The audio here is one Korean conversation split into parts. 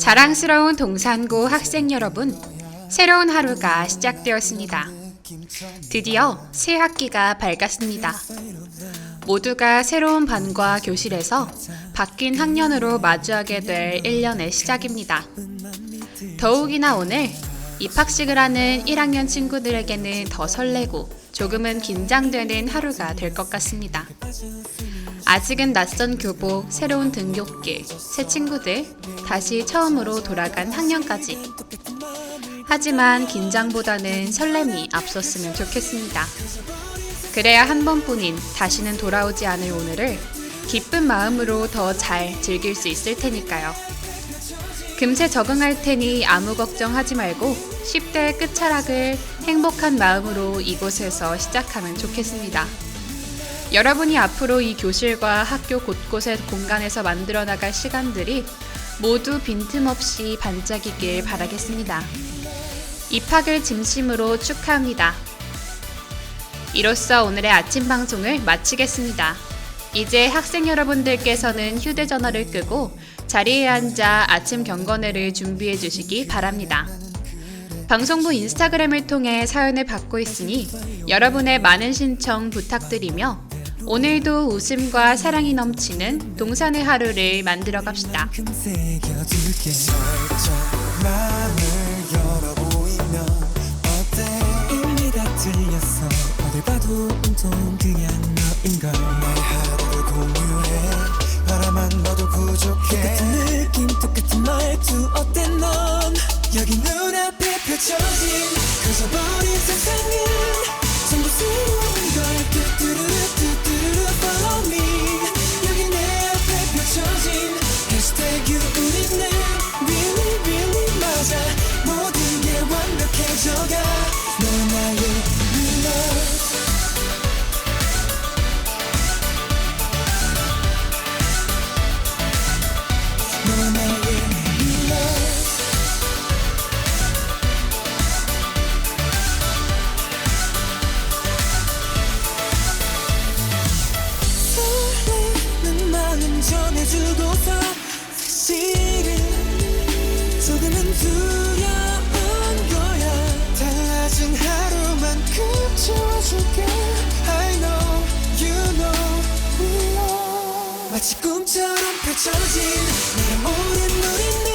자랑스러운 동산고 학생 여러분, 새로운 하루가 시작되었습니다. 드디어 새 학기가 밝았습니다. 모두가 새로운 반과 교실에서 바뀐 학년으로 마주하게 될 1년의 시작입니다. 더욱이나 오늘 입학식을 하는 1학년 친구들에게는 더 설레고 조금은 긴장되는 하루가 될 것 같습니다. 아직은 낯선 교복, 새로운 등굣길, 새 친구들, 다시 처음으로 돌아간 학년까지. 하지만 긴장보다는 설렘이 앞섰으면 좋겠습니다. 그래야 한 번뿐인 다시는 돌아오지 않을 오늘을 기쁜 마음으로 더 잘 즐길 수 있을 테니까요. 금세 적응할 테니 아무 걱정하지 말고 10대의 끝자락을 행복한 마음으로 이곳에서 시작하면 좋겠습니다. 여러분이 앞으로 이 교실과 학교 곳곳의 공간에서 만들어 나갈 시간들이 모두 빈틈없이 반짝이길 바라겠습니다. 입학을 진심으로 축하합니다. 이로써 오늘의 아침 방송을 마치겠습니다. 이제 학생 여러분들께서는 휴대전화를 끄고 자리에 앉아 아침 경건회를 준비해 주시기 바랍니다. 방송부 인스타그램을 통해 사연을 받고 있으니 여러분의 많은 신청 부탁드리며 오늘도 웃음과 사랑이 넘치는 동산의 하루를 만들어 갑시다. 똑같은 느낌 똑같은 말투 어때 넌 여기 눈앞에 펼쳐진 커져버린 세상은 전부 새로운 걸 뚜뚜루뚜뚜루루 follow me 여기 내 앞에 펼쳐진 해시태그 우리는 really really 맞아 모든 게 완벽해져가 너 나의 new love 전해주고서 사실은 조금은 두려운 거야 달라진 하루만큼 채워줄게 I know you know we know 마치 꿈처럼 펼쳐진 내가 오른 우리는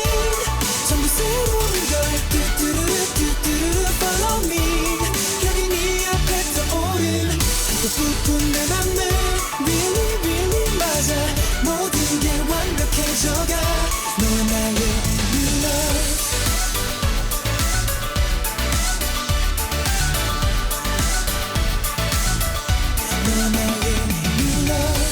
전부 새로운 걸 뚜뚜루루 뚜뚜루루 follow me 여기 네 앞에 떠오른 한껏 내 맘을 really really 맞아 모든 게 완벽해져가 너와 나의 new love 너와 나의 new love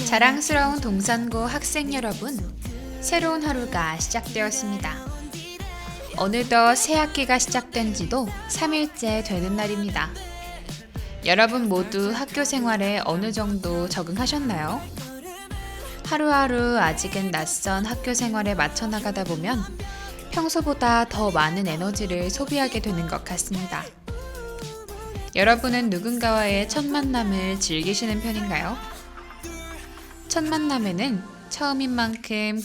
자랑스러운 동산고 학생 여러분, 새로운 하루가 시작되었습니다. 어느덧 새 학기가 시작된 지도 3일째 되는 날입니다. 여러분 모두 학교 생활에 어느 정도 적응하셨나요? 하루하루 아직은 낯선 학교 생활에 맞춰 나가다 보면 평소보다 더 많은 에너지를 소비하게 되는 것 같습니다. 여러분은 누군가와의 첫 만남을 즐기시는 편인가요? 첫 만남에는 처음인 만큼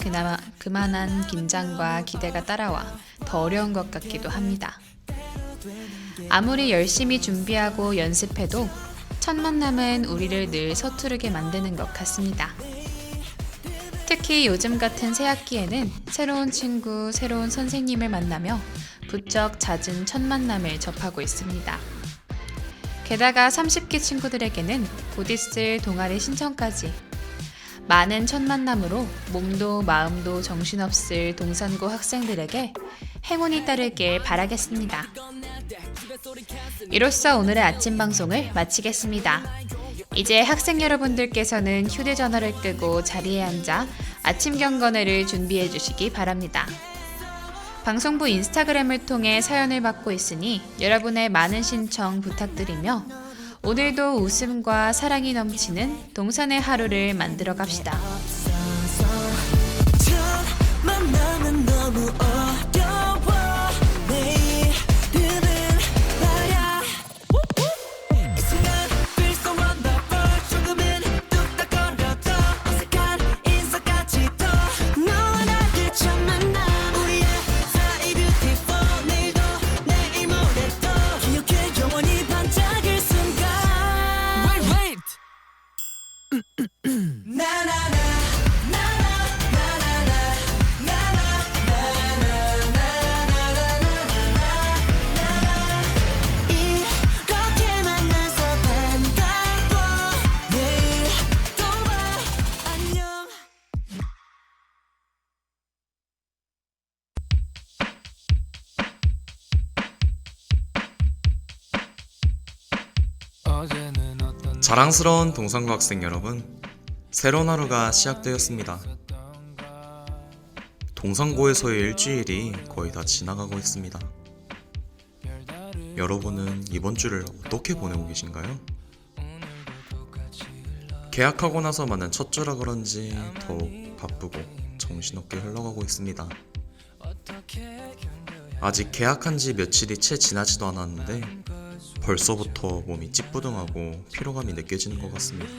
그만한 긴장과 기대가 따라와 더 어려운 것 같기도 합니다. 아무리 열심히 준비하고 연습해도 첫 만남은 우리를 늘 서투르게 만드는 것 같습니다. 특히 요즘 같은 새학기에는 새로운 친구, 새로운 선생님을 만나며 부쩍 잦은 첫 만남을 접하고 있습니다. 게다가 30기 친구들에게는 곧 있을 동아리 신청까지 많은 첫 만남으로 몸도 마음도 정신없을 동산고 학생들에게 행운이 따르길 바라겠습니다. 이로써 오늘의 아침 방송을 마치겠습니다. 이제 학생 여러분들께서는 휴대전화를 끄고 자리에 앉아 아침 경건회를 준비해 주시기 바랍니다. 방송부 인스타그램을 통해 사연을 받고 있으니 여러분의 많은 신청 부탁드리며 오늘도 웃음과 사랑이 넘치는 동산의 하루를 만들어 갑시다. 첫 만남은 너무 어려워 내일은 나야 이 순간 feel so wonderful 조금은 뚝딱거려도 어색한 인사까지도 너와 나의 첫 만남 우리의 사이 beautiful 내일도 내일 모레도 기억해 영원히 반짝일 순간 Wait 나나나 이렇게 만나서 반가워 내일 또 봐 안녕 자랑스러운 동산고 학생 여러분, 새로운 하루가 시작되었습니다. 동산고에서의 일주일이 거의 다 지나가고 있습니다. 여러분은 이번 주를 어떻게 보내고 계신가요? 개학하고 나서 만난 첫 주라 그런지 더욱 바쁘고 정신없게 흘러가고 있습니다. 아직 개학한 지 며칠이 채 지나지도 않았는데 벌써부터 몸이 찌뿌둥하고 피로감이 느껴지는 것 같습니다.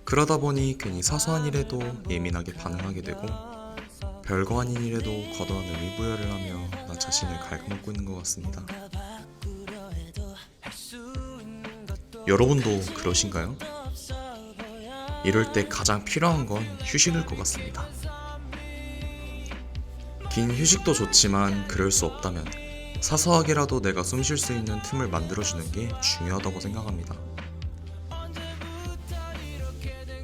그러다 보니 괜히 사소한 일에도 예민하게 반응하게 되고 별거 아닌 일에도 과도한 의미부여를 하며 나 자신을 갉아먹고 있는 것 같습니다. 여러분도 그러신가요? 이럴 때 가장 필요한 건 휴식일 것 같습니다. 긴 휴식도 좋지만 그럴 수 없다면 사소하게라도 내가 숨 쉴 수 있는 틈을 만들어주는 게 중요하다고 생각합니다.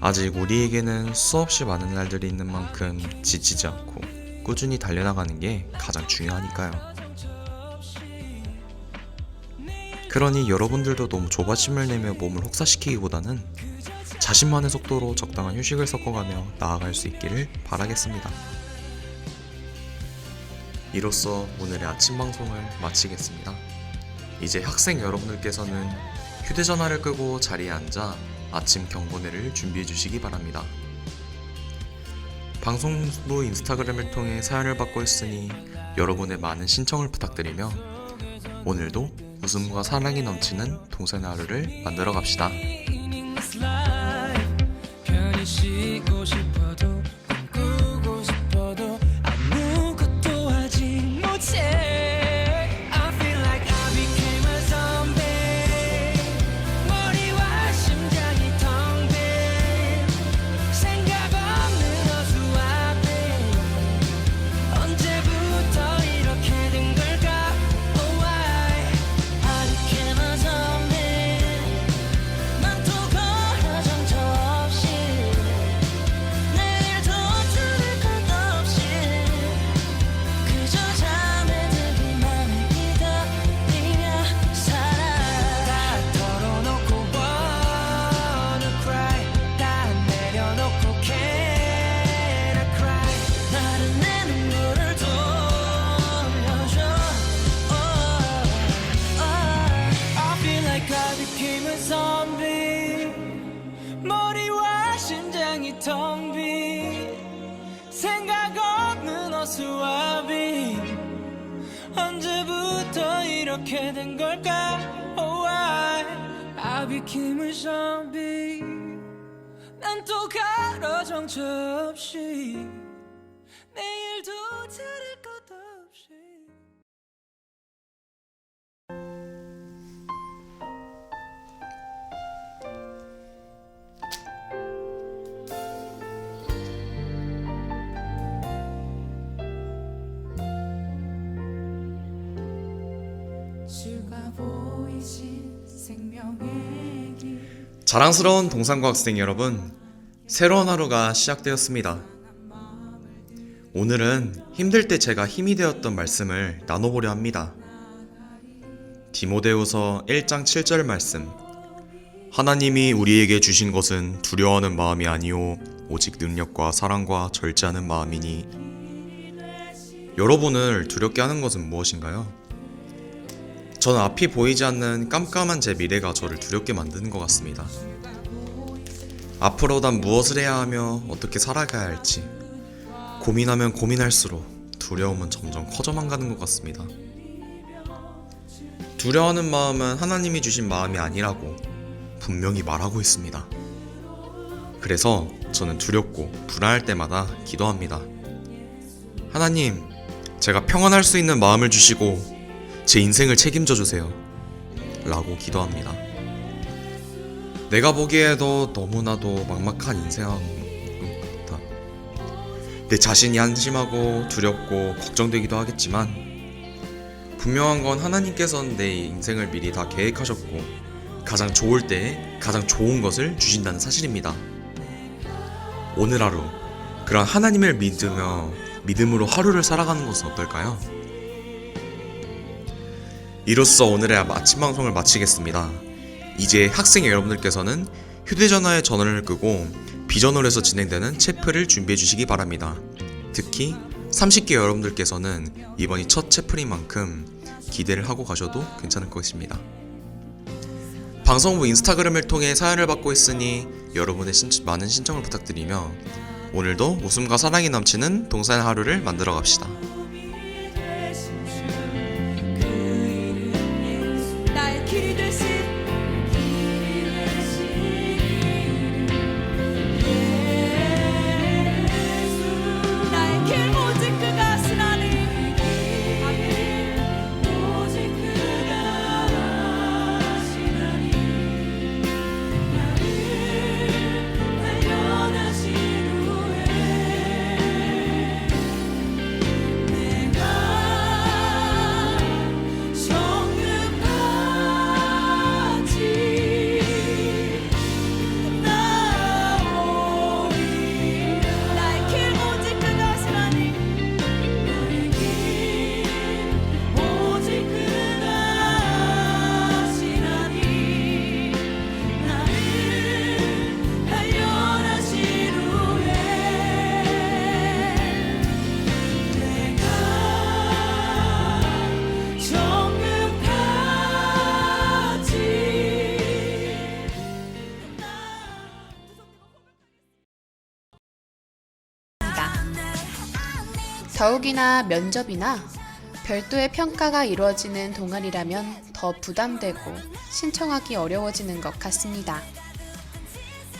아직 우리에게는 수없이 많은 날들이 있는 만큼 지치지 않고 꾸준히 달려나가는 게 가장 중요하니까요. 그러니 여러분들도 너무 조바심을 내며 몸을 혹사시키기보다는 자신만의 속도로 적당한 휴식을 섞어가며 나아갈 수 있기를 바라겠습니다. 이로써 오늘의 아침 방송을 마치겠습니다. 이제 학생 여러분들께서는 휴대전화를 끄고 자리에 앉아 아침 경보내를 준비해 주시기 바랍니다. 방송부 인스타그램을 통해 사연을 받고 있으니 여러분의 많은 신청을 부탁드리며 오늘도 웃음과 사랑이 넘치는 동산의 하루를 만들어 갑시다. 편히 쉬고 싶어도 꿈꾸고 싶어도 아무것도 하지 못해 I feel like I became a zombie 머리와 심장이 텅 빈 생각 없는 어수 앞에 언제부터 이렇게 된 걸까 Oh why I became a zombie 난 또 걸어 정처 없이 내일도 들을 것 없이 그저 잠에 들기만을 기다리며 살아 다 털어놓고 wanna cry 다 내려놓고 can I cry 나를 내 눈물을 돌려줘 I feel like I became a zombie 머리와 심장이 텅 빈 생각 없는 어수와비 언제부터 이렇게 된 걸까 Oh I became a zombie 난 또 가로 정처 없이 내일도 들을 것 없이 자랑스러운 동산고 학생 여러분, 새로운 하루가 시작되었습니다. 오늘은 힘들 때 제가 힘이 되었던 말씀을 나눠보려 합니다. 디모데후서 1장 7절 말씀. 하나님이 우리에게 주신 것은 두려워하는 마음이 아니오 오직 능력과 사랑과 절제하는 마음이니. 여러분을 두렵게 하는 것은 무엇인가요? 저는 앞이 보이지 않는 깜깜한 제 미래가 저를 두렵게 만드는 것 같습니다. 앞으로 난 무엇을 해야 하며 어떻게 살아가야 할지 고민하면 고민할수록 두려움은 점점 커져만 가는 것 같습니다. 두려워하는 마음은 하나님이 주신 마음이 아니라고 분명히 말하고 있습니다. 그래서 저는 두렵고 불안할 때마다 기도합니다. 하나님, 제가 평안할 수 있는 마음을 주시고 제 인생을 책임져 주세요 라고 기도합니다. 내가 보기에도 너무나도 막막한 인생인 것 같다. 내 자신이 한심하고 두렵고 걱정되기도 하겠지만 분명한 건 하나님께서는 내 인생을 미리 다 계획하셨고 가장 좋을 때에 가장 좋은 것을 주신다는 사실입니다. 오늘 하루 그런 하나님을 믿음으로 하루를 살아가는 것은 어떨까요? 이로써 오늘의 아침 방송을 마치겠습니다. 이제 학생 여러분들께서는 휴대전화의 전원을 끄고 비전홀에서 진행되는 채플을 준비해 주시기 바랍니다. 특히 30기 여러분들께서는 이번이 첫 채플인 만큼 기대를 하고 가셔도 괜찮을 것입니다. 방송부 인스타그램을 통해 사연을 받고 있으니 여러분의 많은 신청을 부탁드리며 오늘도 웃음과 사랑이 넘치는 동산의 하루를 만들어 갑시다. 나의 길이 되신 나의 길 오직 그가 하시나니 오직 그가 하시나니 나를 발견하신 후에 내가 더욱이나 면접이나 별도의 평가가 이루어지는 동아리라면 더 부담되고 신청하기 어려워지는 것 같습니다.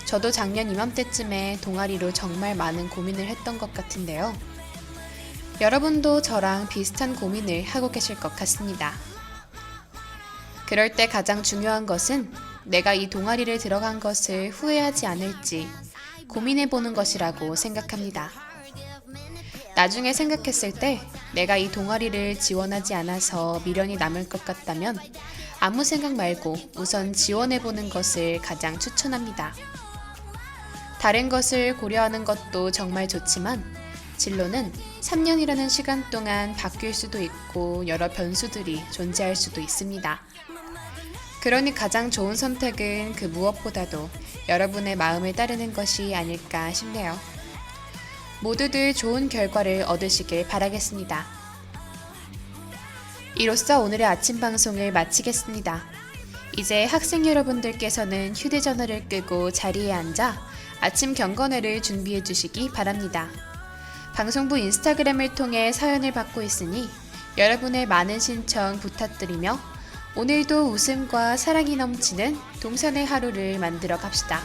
저도 작년 이맘때쯤에 동아리로 정말 많은 고민을 했던 것 같은데요. 여러분도 저랑 비슷한 고민을 하고 계실 것 같습니다. 그럴 때 가장 중요한 것은 내가 이 동아리를 들어간 것을 후회하지 않을지 고민해보는 것이라고 생각합니다. 나중에 생각했을 때 내가 이 동아리를 지원하지 않아서 미련이 남을 것 같다면 아무 생각 말고 우선 지원해보는 것을 가장 추천합니다. 다른 것을 고려하는 것도 정말 좋지만 진로는 3년이라는 시간 동안 바뀔 수도 있고 여러 변수들이 존재할 수도 있습니다. 그러니 가장 좋은 선택은 그 무엇보다도 여러분의 마음을 따르는 것이 아닐까 싶네요. 모두들 좋은 결과를 얻으시길 바라겠습니다. 이로써 오늘의 아침 방송을 마치겠습니다. 이제 학생 여러분들께서는 휴대전화를 끄고 자리에 앉아 아침 경건회를 준비해 주시기 바랍니다. 방송부 인스타그램을 통해 사연을 받고 있으니 여러분의 많은 신청 부탁드리며 오늘도 웃음과 사랑이 넘치는 동산의 하루를 만들어 갑시다.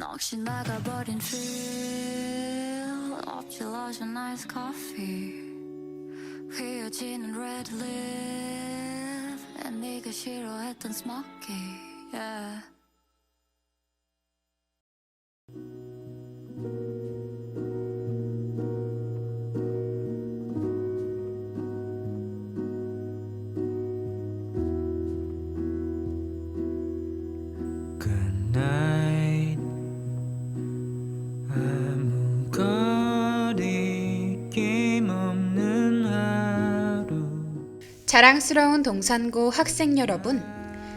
넋이 나가버린 feel 엎질러진 iced coffee 휘어지는 red lip 네가 싫어했던 smoky yeah. 자랑스러운 동산고 학생 여러분,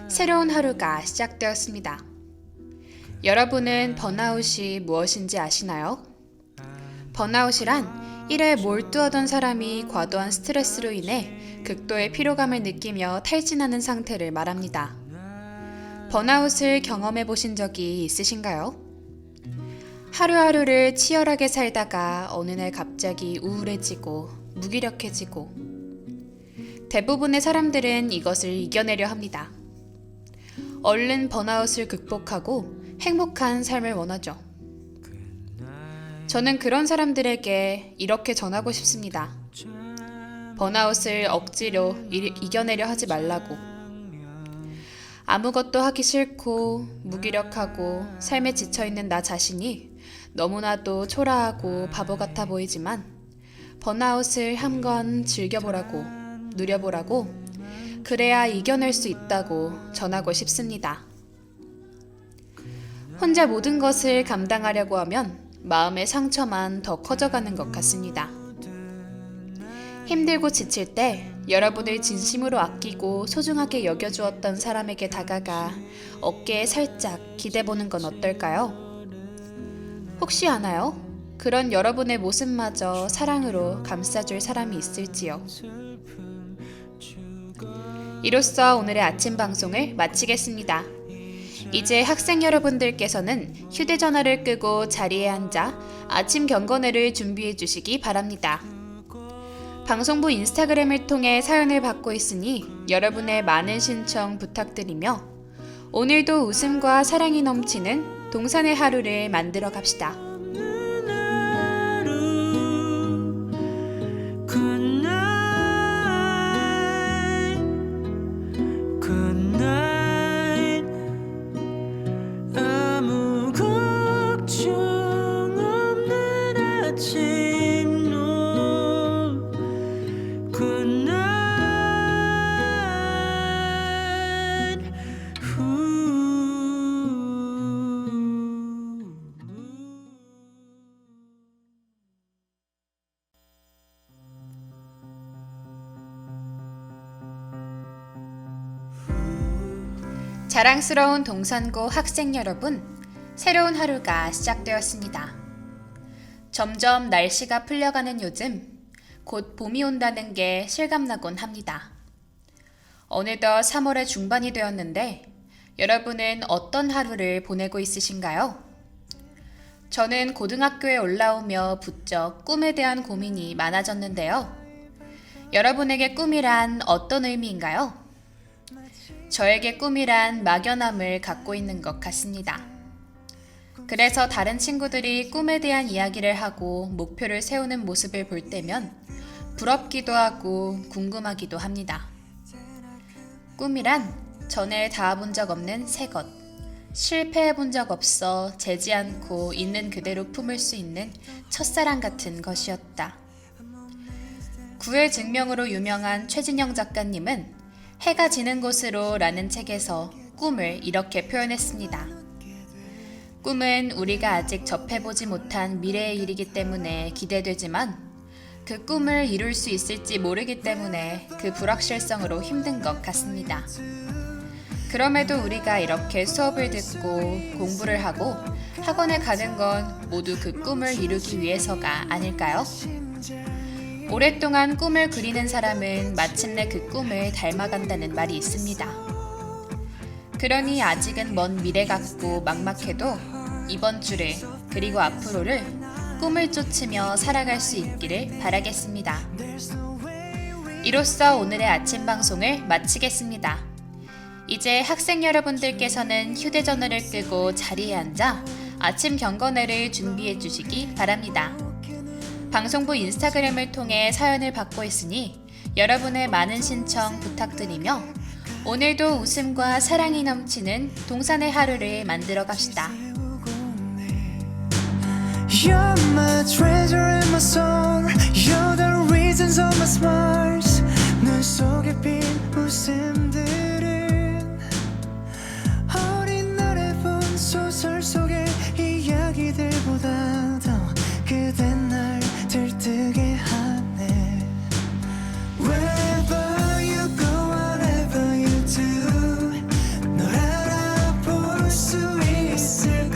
새로운 하루가 시작되었습니다. 여러분은 번아웃이 무엇인지 아시나요? 번아웃이란 일에 몰두하던 사람이 과도한 스트레스로 인해 극도의 피로감을 느끼며 탈진하는 상태를 말합니다. 번아웃을 경험해 보신 적이 있으신가요? 하루하루를 치열하게 살다가 어느 날 갑자기 우울해지고 무기력해지고 대부분의 사람들은 이것을 이겨내려 합니다. 얼른 번아웃을 극복하고 행복한 삶을 원하죠. 저는 그런 사람들에게 이렇게 전하고 싶습니다. 번아웃을 억지로 이겨내려 하지 말라고. 아무것도 하기 싫고 무기력하고 삶에 지쳐있는 나 자신이 너무나도 초라하고 바보 같아 보이지만 번아웃을 한번 즐겨보라고, 누려보라고, 그래야 이겨낼 수 있다고 전하고 싶습니다. 혼자 모든 것을 감당하려고 하면 마음의 상처만 더 커져가는 것 같습니다. 힘들고 지칠 때 여러분을 진심으로 아끼고 소중하게 여겨주었던 사람에게 다가가 어깨에 살짝 기대보는 건 어떨까요? 혹시 아나요? 그런 여러분의 모습마저 사랑으로 감싸줄 사람이 있을지요. 이로써 오늘의 아침 방송을 마치겠습니다. 이제 학생 여러분들께서는 휴대전화를 끄고 자리에 앉아 아침 경건회를 준비해 주시기 바랍니다. 방송부 인스타그램을 통해 사연을 받고 있으니 여러분의 많은 신청 부탁드리며 오늘도 웃음과 사랑이 넘치는 동산의 하루를 만들어 갑시다. 아무 걱정 없는 아침 노을 Good night 자랑스러운 동산고 학생 여러분, 새로운 하루가 시작되었습니다. 점점 날씨가 풀려가는 요즘, 곧 봄이 온다는 게 실감나곤 합니다. 어느덧 3월의 중반이 되었는데 여러분은 어떤 하루를 보내고 있으신가요? 저는 고등학교에 올라오며 부쩍 꿈에 대한 고민이 많아졌는데요. 여러분에게 꿈이란 어떤 의미인가요? 저에게 꿈이란 막연함을 갖고 있는 것 같습니다. 그래서 다른 친구들이 꿈에 대한 이야기를 하고 목표를 세우는 모습을 볼 때면 부럽기도 하고 궁금하기도 합니다. 꿈이란 전에 닿아본 적 없는 새 것, 실패해본 적 없어 재지 않고 있는 그대로 품을 수 있는 첫사랑 같은 것이었다. 구의 증명으로 유명한 최진영 작가님은 해가 지는 곳으로 라는 책에서 꿈을 이렇게 표현했습니다. 꿈은 우리가 아직 접해보지 못한 미래의 일이기 때문에 기대되지만 그 꿈을 이룰 수 있을지 모르기 때문에 그 불확실성으로 힘든 것 같습니다. 그럼에도 우리가 이렇게 수업을 듣고 공부를 하고 학원에 가는 건 모두 그 꿈을 이루기 위해서가 아닐까요? 오랫동안 꿈을 그리는 사람은 마침내 그 꿈을 닮아간다는 말이 있습니다. 그러니 아직은 먼 미래 같고 막막해도 이번 주를 그리고 앞으로를 꿈을 쫓으며 살아갈 수 있기를 바라겠습니다. 이로써 오늘의 아침 방송을 마치겠습니다. 이제 학생 여러분들께서는 휴대전화를 끄고 자리에 앉아 아침 경건회를 준비해 주시기 바랍니다. 방송부 인스타그램을 통해 사연을 받고 있으니 여러분의 많은 신청 부탁드리며 오늘도 웃음과 사랑이 넘치는 동산의 하루를 만들어 갑시다. You're my treasure and my soul. You're the reasons of my smiles. 눈 속에 핀 웃음들은 어린 날에 본 소설 속의 이야기들보다 더 그댄 날 들뜨게 하네. Wherever you go, whatever you do, 널 알아볼 수 있을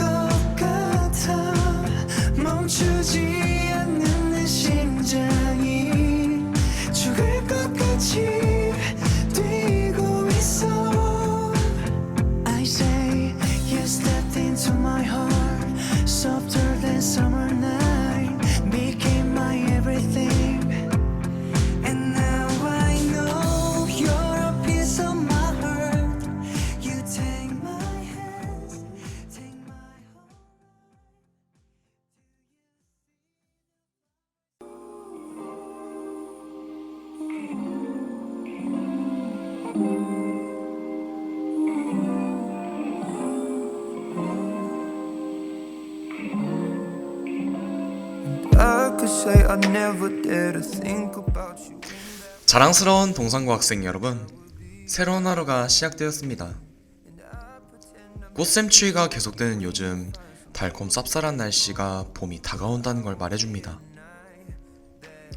say I'd never dare to think about you. 자랑스러운 동산고 학생 여러분, 새로운 하루가 시작되었습니다. 꽃샘추위가 계속되는 요즘 달콤 쌉쌀한 날씨가 봄이 다가온다는 걸 말해줍니다.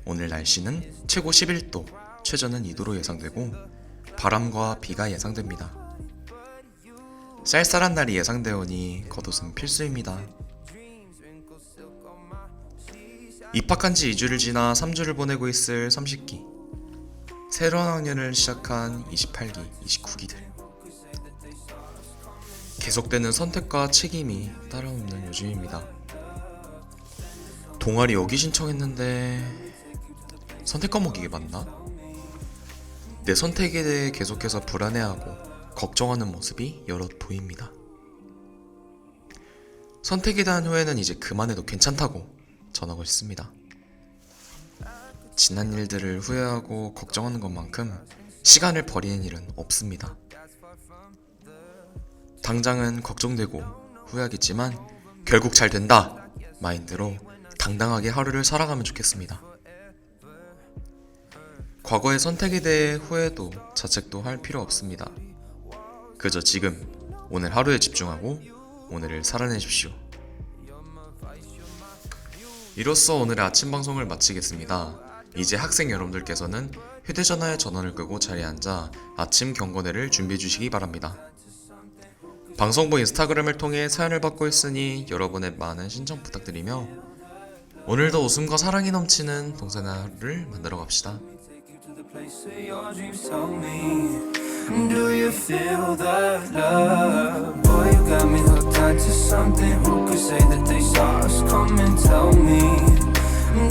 오늘 날씨는 최고 11도, 최저는 2도로 예상되고 바람과 비가 예상됩니다. 쌀쌀한 날이 예상되오니 겉옷은 필수입니다. 입학한 지 2주를 지나 3주를 보내고 있을 30기, 새로운 학년을 시작한 28기, 29기들. 계속되는 선택과 책임이 따라오는 요즘입니다. 동아리 여기 신청했는데 선택 과목 이게 맞나? 내 선택에 대해 계속해서 불안해하고 걱정하는 모습이 여럿 보입니다. 선택에 대한 후회는 이제 그만해도 괜찮다고 전하고 싶습니다. 지난 일들을 후회하고 걱정하는 것만큼 시간을 버리는 일은 없습니다. 당장은 걱정되고 후회하겠지만 결국 잘 된다 마인드로 당당하게 하루를 살아가면 좋겠습니다. 과거의 선택에 대해 후회도 자책도 할 필요 없습니다. 그저 지금 오늘 하루에 집중하고 오늘을 살아내십시오. 이로써 오늘의 아침 방송을 마치겠습니다. 이제 학생 여러분들께서는 휴대전화에 전원을 끄고 자리에 앉아 아침 경건회를 준비해 주시기 바랍니다. 방송부 인스타그램을 통해 사연을 받고 있으니 여러분의 많은 신청 부탁드리며 오늘도 웃음과 사랑이 넘치는 동산의 하루를 만들어 갑시다. Place of your dreams, tell me, do you feel that love? Boy, you got me hooked onto something. Who could say that they saw us coming? Tell me,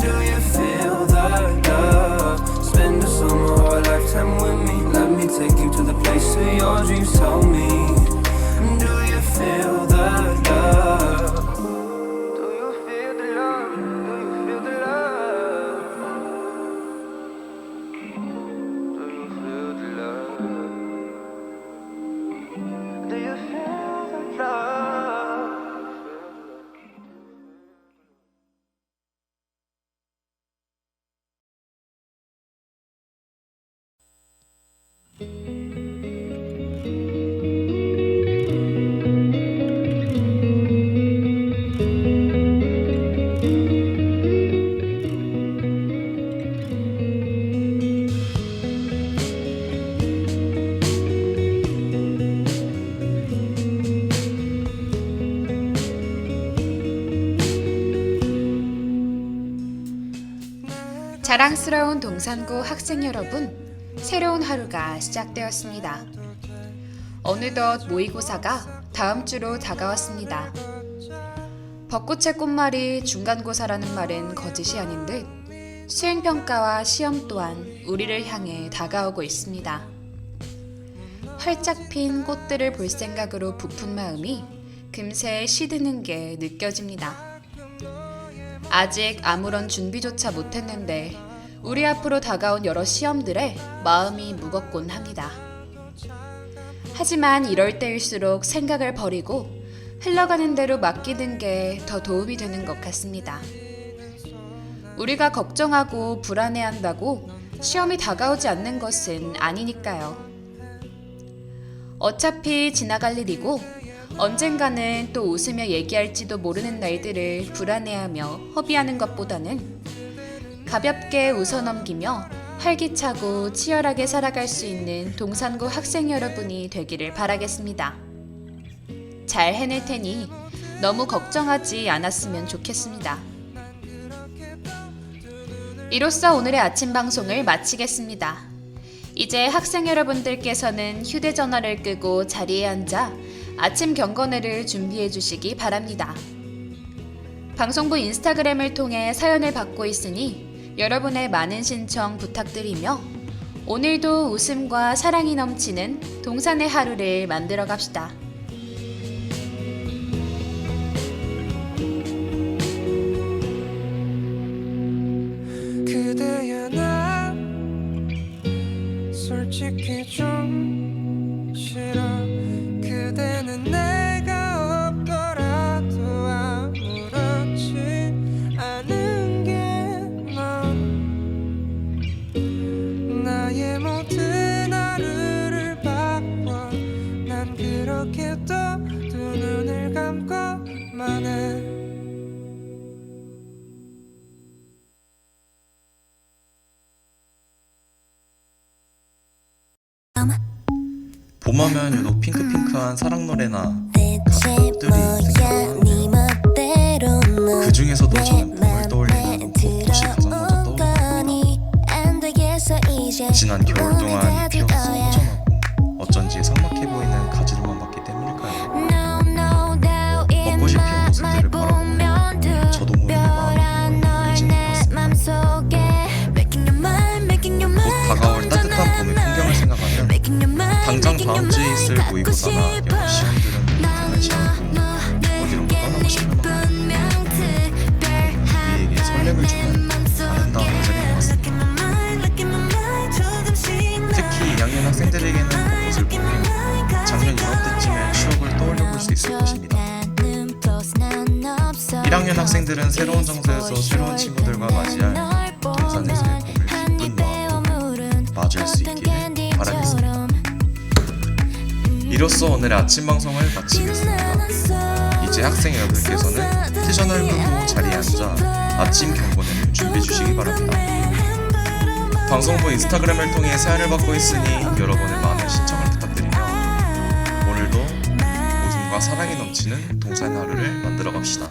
do you feel that love? Spend a summer or a lifetime with me. Let me take you to the place of your dreams. Tell me, do you feel that love? Do you feel the love? Do you feel the love? Do you feel the love? 자랑스러운 동산고 학생 여러분, 새로운 하루가 시작되었습니다. 어느덧 모의고사가 다음 주로 다가왔습니다. 벚꽃의 꽃말이 중간고사라는 말은 거짓이 아닌 듯 수행평가와 시험 또한 우리를 향해 다가오고 있습니다. 활짝 핀 꽃들을 볼 생각으로 부푼 마음이 금세 시드는 게 느껴집니다. 아직 아무런 준비조차 못했는데 우리 앞으로 다가온 여러 시험들에 마음이 무겁곤 합니다. 하지만 이럴 때일수록 생각을 버리고 흘러가는 대로 맡기는 게 더 도움이 되는 것 같습니다. 우리가 걱정하고 불안해한다고 시험이 다가오지 않는 것은 아니니까요. 어차피 지나갈 일이고 언젠가는 또 웃으며 얘기할지도 모르는 날들을 불안해하며 허비하는 것보다는 가볍게 웃어넘기며 활기차고 치열하게 살아갈 수 있는 동산고 학생 여러분이 되기를 바라겠습니다. 잘 해낼 테니 너무 걱정하지 않았으면 좋겠습니다. 이로써 오늘의 아침 방송을 마치겠습니다. 이제 학생 여러분들께서는 휴대전화를 끄고 자리에 앉아 아침 경건회를 준비해 주시기 바랍니다. 방송부 인스타그램을 통해 사연을 받고 있으니 여러분의 많은 신청 부탁드리며 오늘도 웃음과 사랑이 넘치는 동산의 하루를 만들어 갑시다. 그대야 나 솔직히 좀 싫어. 그대는 내가 없더라도 아무렇지 않은 게 봄하면 유독 핑크핑크한 사랑 노래나 대체 곡들이 뭐야 네 멋대로 그 중에서도 저는 봄을 떠올리면 벚꽃이 가장 먼저 떠오릅니다. 지난 겨울 동안 피어서 허전하고 어쩐지 삭막해 보이는 가지들만 봤기 때문일까요? 벚꽃이 피운 모습들을 바라보면 저도 모르게 마음이 울진것 같습니다. 곧 다가올 따뜻한 봄의 풍경을 생각하면 당장 다음 주에 있을 모의고사나 영어 시험들은 당한 시간이고 어디론가 떠나고 싶은 마음, 우리에게 설렘을 주는 아름다운 계절인 것 같습니다. 특히 2학년 학생들에게는 벚꽃을 보면 작년 이맘때쯤의 추억을 떠올려 볼 수 있을 것입니다. 1학년 학생들은 새로운 장소에서 새로운 친구들과 맞이할 동산에서의 봄을 기쁜 마음으로 맞이할 수 있기를 바라겠습니다. 이로써 오늘의 아침 방송을 마치겠습니다. 이제 학생 여러분께서는 티셔널 풀고 자리에 앉아 아침 경고내를 준비해 주시기 바랍니다. 방송부 인스타그램을 통해 사연을 받고 있으니 여러분의 많은 신청을 부탁드리며 오늘도 웃음과 사랑이 넘치는 동산 하루를 만들어 갑시다.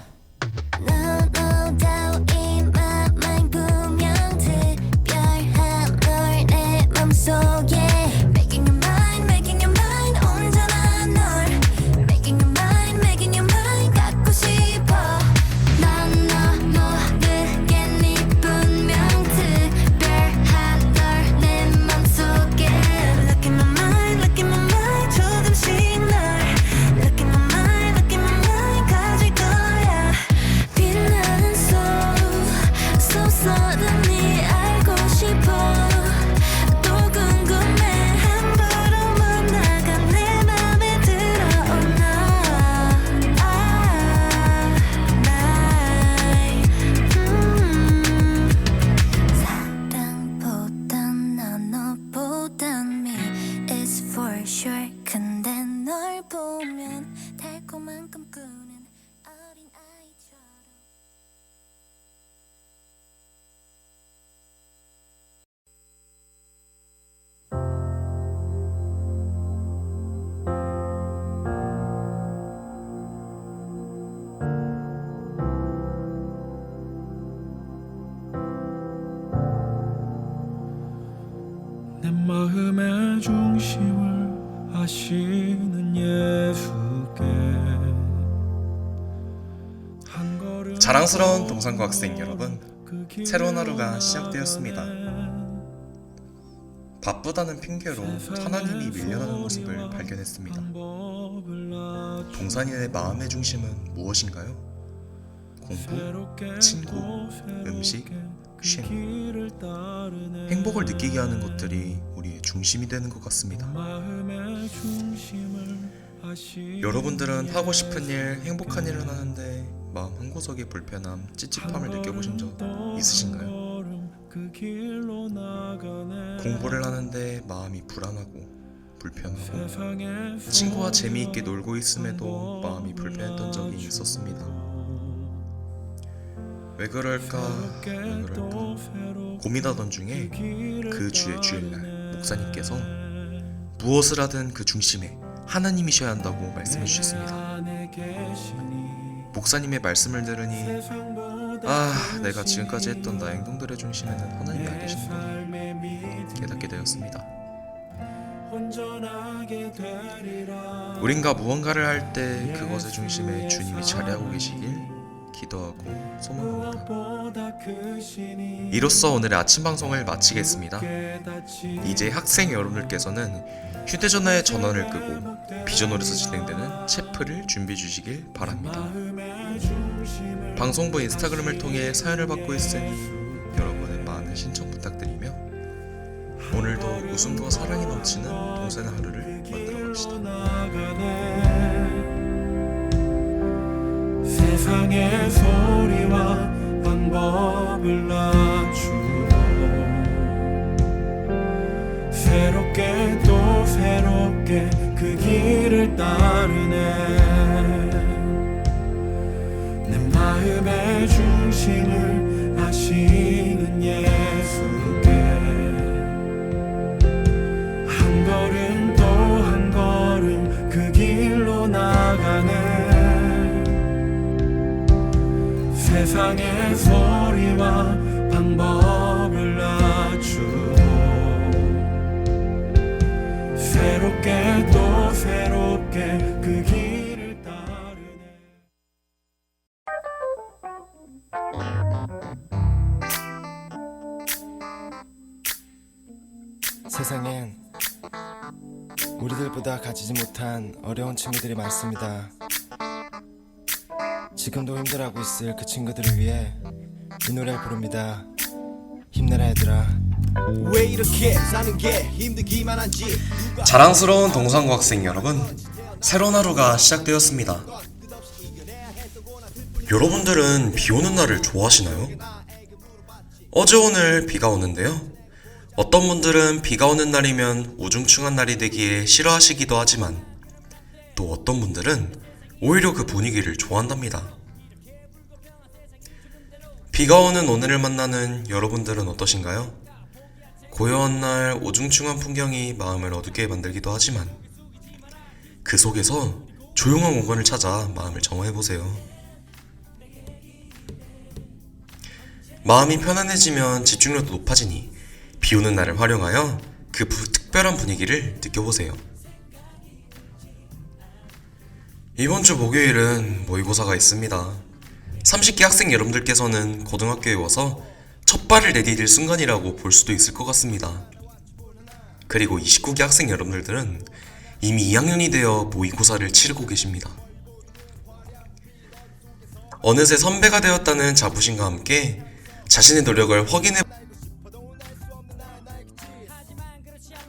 Suddenly 알고 싶어 또 궁금해 함부로 못 나가 내 맘에 들어오나 사랑보단 난 너보단 me is for sure 근데 널 보면 달콤한 꿈꾸는 어린 아이처럼 내 마음의 중심을 아시는 예수께 한 걸음 자랑스러운 동산고 학생 여러분, 새로운 하루가 시작되었습니다. 바쁘다는 핑계로 하나님이 밀려나는 모습을 발견했습니다. 동산인의 마음의 중심은 무엇인가요? 공부, 친구, 음식, 쉼. 행복을 느끼게 하는 것들이 우리의 중심이 되는 것 같습니다. 여러분들은 하고 싶은 일, 행복한 일을 하는데 마음 한구석에 불편함, 찝찝함을 느껴보신 적 있으신가요? 공부를 하는데 마음이 불안하고 불편하고 친구와 재미있게 놀고 있음에도 마음이 불편했던 적이 있었습니다. 왜 그럴까 고민하던 중에 그 주의 주일날 목사님께서 무엇을 하든 그 중심에 하나님이셔야 한다고 말씀해 주셨습니다. 목사님의 말씀을 들으니 내가 지금까지 했던 나의 행동들의 중심에는 하나님이 안 계신구나 깨닫게 되었습니다. 우린가 무언가를 할 때 그것의 중심에 주님이 자리하고 계시길 기도하고 소망합니다. 이로써 오늘의 아침 방송을 마치겠습니다. 이제 학생 여러분들께서는 휴대전화의 전원을 끄고 비전홀에서 진행되는 채플을 준비해 주시길 바랍니다. 방송부 인스타그램을 통해 사연을 받고 있으니 여러분의 많은 신청 부탁드리며 오늘도 웃음과 사랑이 넘치는 동산의 하루를 만들어 갑시다. 세상의 소리와 방법을 낮추고 새롭게 또 새롭게 그 길을 따르네. 내 마음의 중심을 아시는 예수께 한 걸음 또 한 걸음 세상의 소리와 방법을 낮추고 새롭게 또 새롭게 그 길을 따르네. 세상엔 우리들보다 가지지 못한 어려운 친구들이 많습니다. 지금도 힘들어하고 있을 그 친구들을 위해 이 노래를 부릅니다. 힘내라 얘들아. 왜 이렇게 사는 게 힘들기만 한지 자랑스러운 동산고 학생 여러분, 새로운 하루가 시작되었습니다. 여러분들은 비 오는 날을 좋아하시나요? 어제 오늘 비가 오는데요. 어떤 분들은 비가 오는 날이면 우중충한 날이 되기에 싫어하시기도 하지만 또 어떤 분들은 오히려 그 분위기를 좋아한답니다. 비가 오는 오늘을 만나는 여러분들은 어떠신가요? 고요한 날 우중충한 풍경이 마음을 어둡게 만들기도 하지만 그 속에서 조용한 공간을 찾아 마음을 정화해보세요. 마음이 편안해지면 집중력도 높아지니 비 오는 날을 활용하여 그 특별한 분위기를 느껴보세요. 이번 주 목요일은 모의고사가 있습니다. 30기 학생 여러분들께서는 고등학교에 와서 첫 발을 내디딜 순간이라고 볼 수도 있을 것 같습니다. 그리고 29기 학생 여러분들은 이미 2학년이 되어 모의고사를 치르고 계십니다. 어느새 선배가 되었다는 자부심과 함께 자신의 노력을 확인해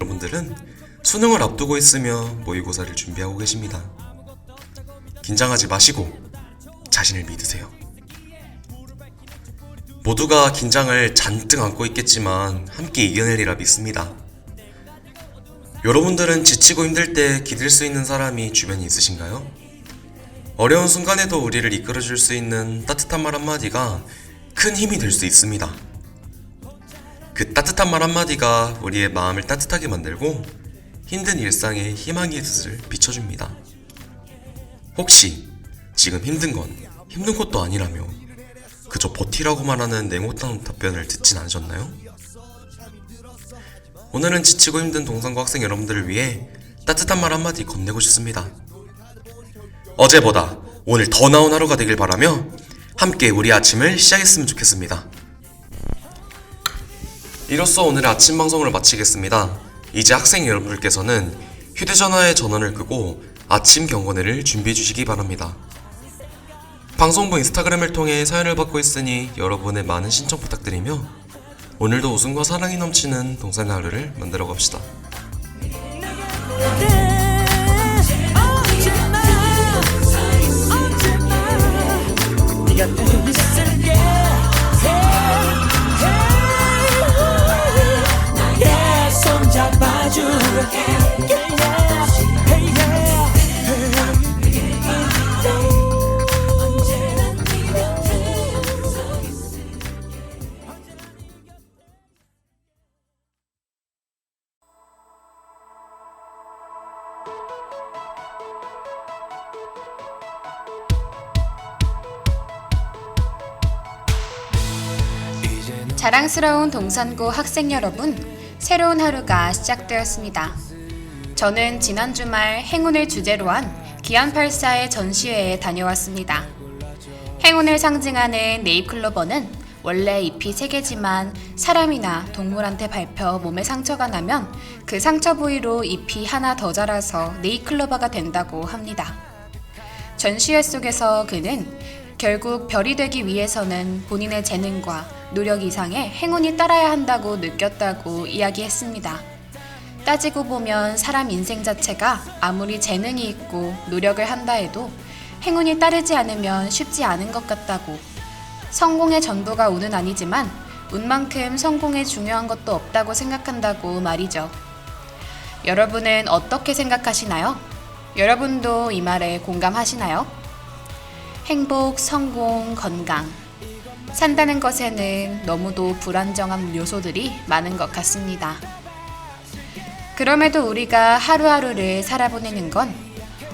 여러분들은 수능을 앞두고 있으며 모의고사를 준비하고 계십니다. 긴장하지 마시고 자신을 믿으세요. 모두가 긴장을 잔뜩 안고 있겠지만 함께 이겨내리라 믿습니다. 여러분들은 지치고 힘들 때 기댈 수 있는 사람이 주변에 있으신가요? 어려운 순간에도 우리를 이끌어줄 수 있는 따뜻한 말 한마디가 큰 힘이 될 수 있습니다. 그 따뜻한 말 한마디가 우리의 마음을 따뜻하게 만들고 힘든 일상에 희망의 빛을 비춰줍니다. 혹시 지금 힘든 건 힘든 것도 아니라며 그저 버티라고만 하는 냉혹한 답변을 듣진 않으셨나요? 오늘은 지치고 힘든 동산고 학생 여러분들을 위해 따뜻한 말 한마디 건네고 싶습니다. 어제보다 오늘 더 나은 하루가 되길 바라며 함께 우리 아침을 시작했으면 좋겠습니다. 이로써 오늘의 아침 방송을 마치겠습니다. 이제 학생 여러분들께서는 휴대전화의 전원을 끄고 아침 경건회를 준비해 주시기 바랍니다. 방송부 인스타그램을 통해 사연을 받고 있으니 여러분의 많은 신청 부탁드리며 오늘도 웃음과 사랑이 넘치는 동산의 하루를 만들어 갑시다. 네가 곁에 있을게. 나의 손 잡아줄게. 자랑스러운 동산고 학생 여러분, 새로운 하루가 시작되었습니다. 저는 지난 주말 행운을 주제로 한 기안84의 전시회에 다녀왔습니다. 행운을 상징하는 네잎클로버는 원래 잎이 3개지만 사람이나 동물한테 밟혀 몸에 상처가 나면 그 상처 부위로 잎이 하나 더 자라서 네잎클로버가 된다고 합니다. 전시회 속에서 그는 결국 별이 되기 위해서는 본인의 재능과 노력 이상의 행운이 따라야 한다고 느꼈다고 이야기했습니다. 따지고 보면 사람 인생 자체가 아무리 재능이 있고 노력을 한다 해도 행운이 따르지 않으면 쉽지 않은 것 같다고, 성공의 전부가 운은 아니지만 운만큼 성공에 중요한 것도 없다고 생각한다고 말이죠. 여러분은 어떻게 생각하시나요? 여러분도 이 말에 공감하시나요? 행복, 성공, 건강. 산다는 것에는 너무도 불안정한 요소들이 많은 것 같습니다. 그럼에도 우리가 하루하루를 살아보내는 건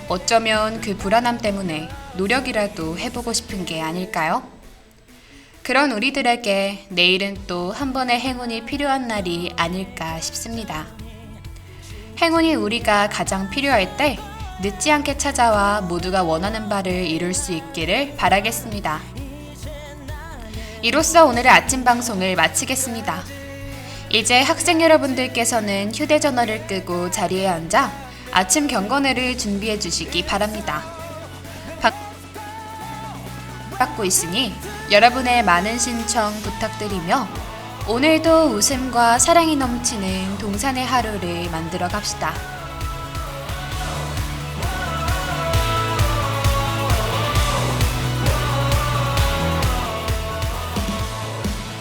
어쩌면 그 불안함 때문에 노력이라도 해보고 싶은 게 아닐까요? 그런 우리들에게 내일은 또 한 번의 행운이 필요한 날이 아닐까 싶습니다. 행운이 우리가 가장 필요할 때 늦지 않게 찾아와 모두가 원하는 바를 이룰 수 있기를 바라겠습니다. 이로써 오늘의 아침 방송을 마치겠습니다. 이제 학생 여러분들께서는 휴대전화를 끄고 자리에 앉아 아침 경건회를 준비해 주시기 바랍니다. 받고 있으니 여러분의 많은 신청 부탁드리며 오늘도 웃음과 사랑이 넘치는 동산의 하루를 만들어 갑시다.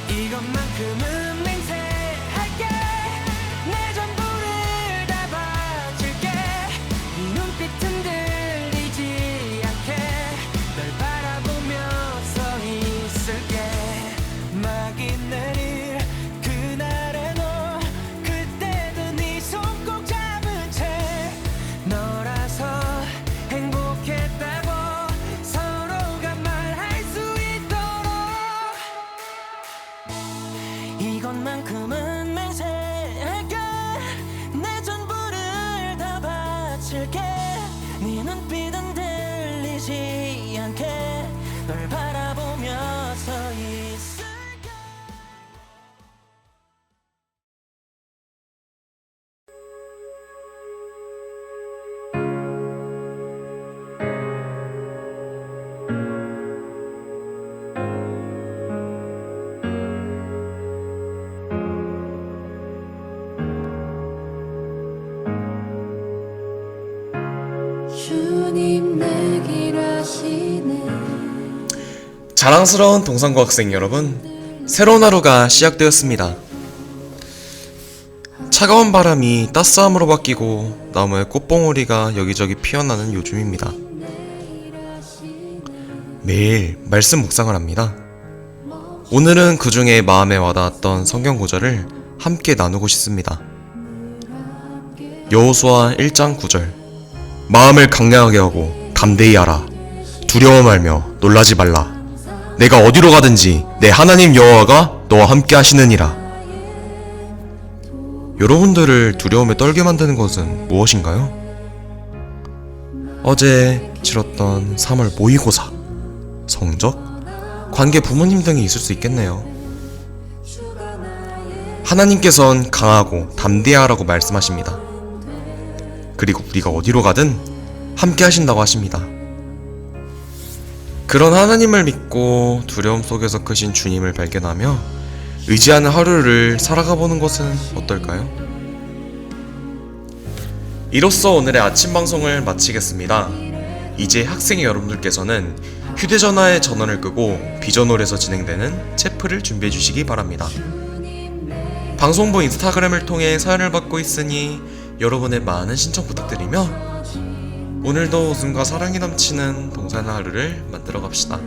이것만큼은 맹세할게 내 전부를 다 바칠게 네 눈빛 흔들리지 않게 널 바라보며 서 있을게 막이 내릴 그날의 너 그때도 네 손 꼭 잡은 채 너라서 행복했다고 서로가 말할 수 있도록 이것만큼은 맹세할게 내 전부를 다 바칠게 네 눈빛 흔들리지 않게 널 바라보며 서 있을게 주님 내 길 아시네. 자랑스러운 동산고 학생 여러분, 새로운 하루가 시작되었습니다. 차가운 바람이 따스함으로 바뀌고 나무에 꽃봉오리가 여기저기 피어나는 요즘입니다. 매일 말씀 묵상을 합니다. 오늘은 그 중에 마음에 와닿았던 성경 구절을 함께 나누고 싶습니다. 여호수아 1장 9절. 마음을 강력하게 하고 담대히 하라. 두려워 말며 놀라지 말라. 내가 어디로 가든지 내 하나님 여호와가 너와 함께 하시느니라. 여러분들을 두려움에 떨게 만드는 것은 무엇인가요? 어제 치렀던 3월 모의고사, 성적, 관계 부모님 등이 있을 수 있겠네요. 하나님께선 강하고 담대하라고 말씀하십니다. 그리고 우리가 어디로 가든 함께 하신다고 하십니다. 그런 하나님을 믿고 두려움 속에서 크신 주님을 발견하며 의지하는 하루를 살아가 보는 것은 어떨까요? 이로써 오늘의 아침 방송을 마치겠습니다. 이제 학생 여러분들께서는 휴대전화의 전원을 끄고 비전홀에서 진행되는 채플을 준비해 주시기 바랍니다. 방송부 인스타그램을 통해 사연을 받고 있으니 여러분의 많은 신청 부탁드리며 오늘도 웃음과 사랑이 넘치는 동산 하루를 만들어 갑시다.